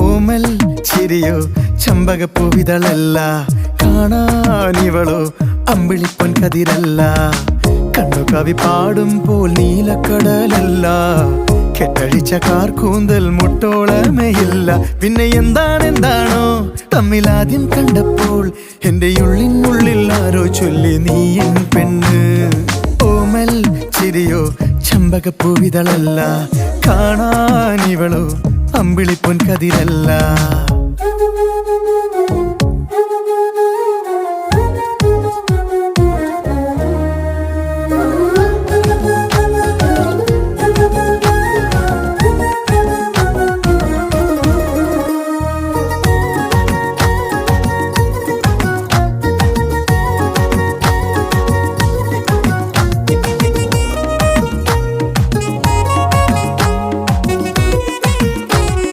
ഓമൽ ചിരിയോ ചമ്പകപ്പൂവിതളല്ല, കാണാനിവളോ അമ്പിളിപ്പൊൻ കതിരല്ല. കണ്ണു കവി പാടുമ്പോൾ നീലക്കടലല്ല, കെട്ടഴിച്ച കാർക്കൂന്തൽ മുട്ടോളമേയില്ല. പിന്നെ എന്താണെന്താണോ തമ്മിലാദ്യം കണ്ടപ്പോൾ എന്റെ ഉള്ളിനുള്ളിൽ ആരോ ചൊല്ലി നീ എൻ പെണ്ണ്. ഓമൽ ചിരിയോ ചമ്പകപ്പൂവിതളല്ല, കാണാനിവളോ അമ്പിളിപ്പൊൻ കതിരല്ല.